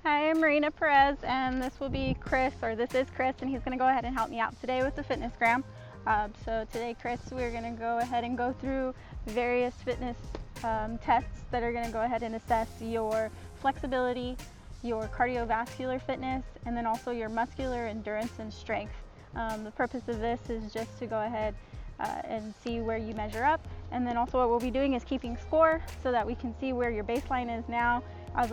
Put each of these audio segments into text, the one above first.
Hi, I'm Marina Perez, and this will be Chris, or this is Chris, and he's going to go ahead and help me out today with the Fitnessgram. So today, Chris, we're going to go ahead and go through various fitness tests that are going to go ahead and assess your flexibility, your cardiovascular fitness, and then also your muscular endurance and strength. The purpose of this is just to go ahead and see where you measure up, and then also what we'll be doing is keeping score so that we can see where your baseline is now as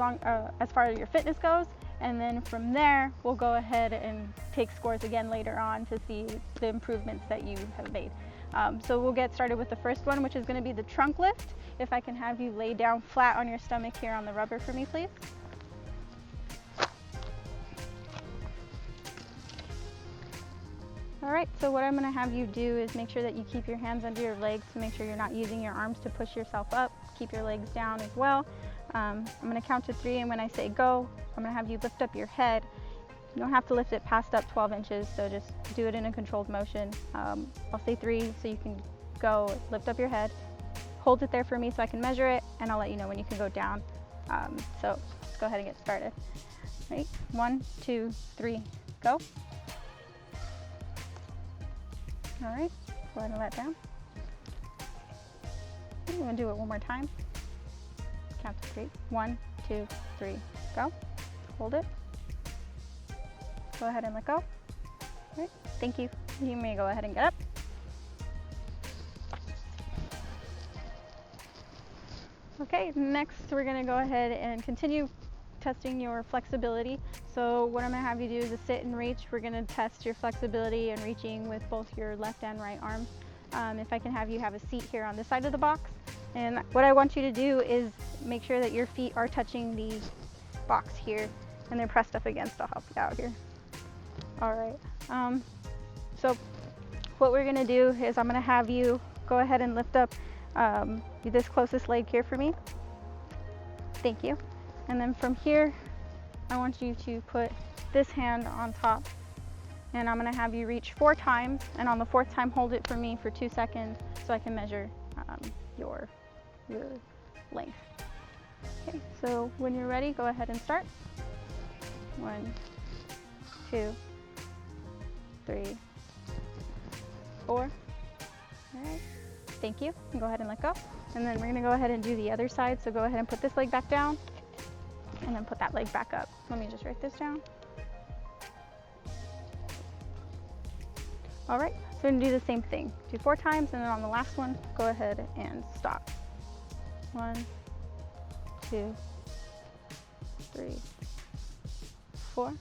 far as your fitness goes, and then from there we'll go ahead and take scores again later on to see the improvements that you have made. So we'll get started with the first one, which is going to be the trunk lift. If I can have you lay down flat on your stomach here on the rubber for me, please. All right, so what I'm going to have you do is make sure that you keep your hands under your legs to make sure you're not using your arms to push yourself up. Keep your legs down as well. I'm going to count to 3, and when I say go, I'm going to have you lift up your head. You don't have to lift it past up 12 inches, so just do it in a controlled motion. I'll say 3 so you can go, lift up your head. Hold it there for me so I can measure it, and I'll let you know when you can go down. So let's go ahead and get started. Right, 1, 2, 3, go. All right, go ahead and let down. I'm going to do it one more time. Count to 3. 1, 2, 3, go. Hold it. Go ahead and let go. All right, thank you. You may go ahead and get up. Okay, next we're going to go ahead and continue testing your flexibility. So what I'm going to have you do is a sit and reach. We're going to test your flexibility and reaching with both your left and right arms. If I can have you have a seat here on this side of the box. And what I want you to do is make sure that your feet are touching the box here and they're pressed up against. I'll help you out here. All right. So what we're going to do is I'm going to have you go ahead and lift up this closest leg here for me. Thank you. And then from here, I want you to put this hand on top, and I'm going to have you reach 4 times, and on the 4th time hold it for me for 2 seconds so I can measure your length. Okay, so when you're ready, go ahead and start. 1, 2, 3, 4. All right, thank you. Go ahead and let go. And then we're going to go ahead and do the other side. So go ahead and put this leg back down, and then put that leg back up. Let me just write this down. All right, so we're going to do the same thing. Do 4 times, and then on the last one, go ahead and stop. 1, 2, 3, 4. All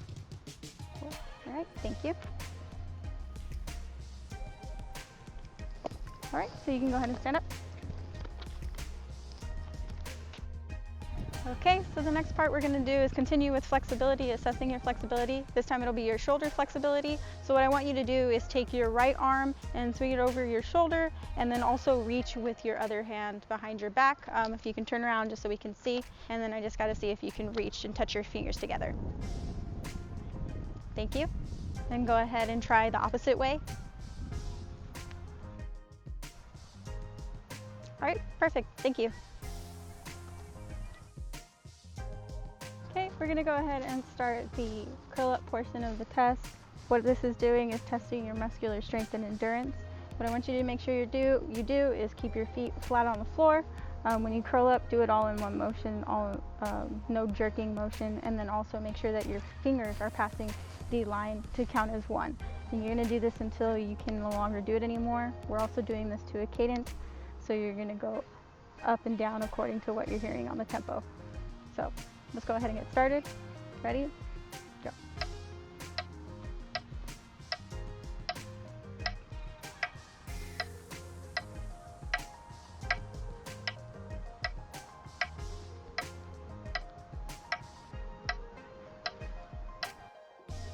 right, thank you. All right, so you can go ahead and stand up. Okay, so the next part we're going to do is continue with flexibility, assessing your flexibility. This time it'll be your shoulder flexibility. So what I want you to do is take your right arm and swing it over your shoulder, and then also reach with your other hand behind your back. If you can turn around just so we can see, and then I just got to see if you can reach and touch your fingers together. Thank you. Then go ahead and try the opposite way. All right, perfect. Thank you. Okay, we're going to go ahead and start the curl up portion of the test. What this is doing is testing your muscular strength and endurance. What I want you to make sure you do is keep your feet flat on the floor. When you curl up, do it all in one motion, no jerking motion, and then also make sure that your fingers are passing the line to count as 1. And you're going to do this until you can no longer do it anymore. We're also doing this to a cadence, so you're going to go up and down according to what you're hearing on the tempo. So let's go ahead and get started. Ready? Go.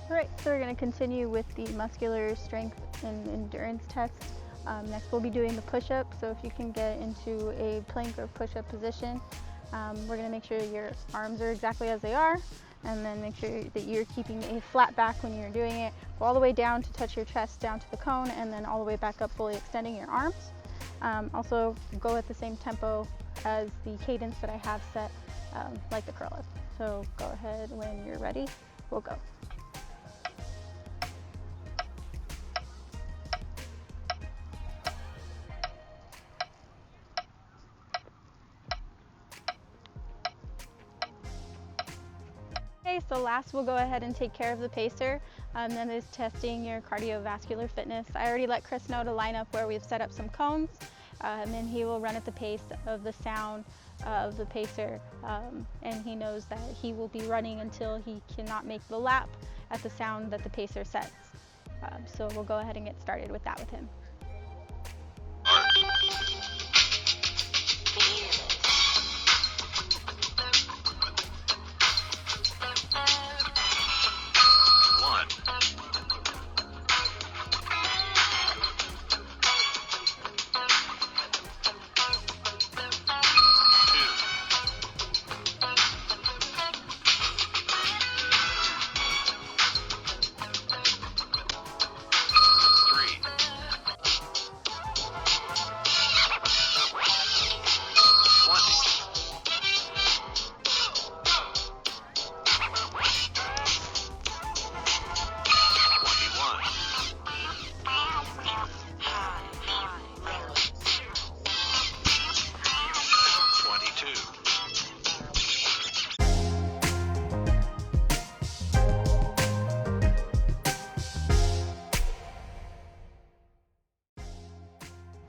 All right, so we're going to continue with the muscular strength and endurance test. Next we'll be doing the push-up. So if you can get into a plank or push-up position, we're going to make sure your arms are exactly as they are, and then make sure that you're keeping a flat back when you're doing it. Go all the way down to touch your chest down to the cone, and then all the way back up, fully extending your arms. Also go at the same tempo as the cadence that I have set, like the curl up. So So go ahead when you're ready, we'll go. Okay, so last we'll go ahead and take care of the pacer. Then is testing your cardiovascular fitness. I already let Chris know to line up where we've set up some cones, and he will run at the pace of the sound of the pacer, and he knows that he will be running until he cannot make the lap at the sound that the pacer sets. So we'll go ahead and get started with that with him.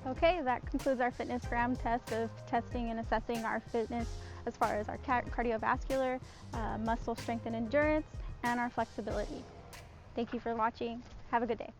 Okay, that concludes our Fitnessgram test of testing and assessing our fitness as far as our cardiovascular, muscle strength and endurance, and our flexibility. Thank you for watching. Have a good day.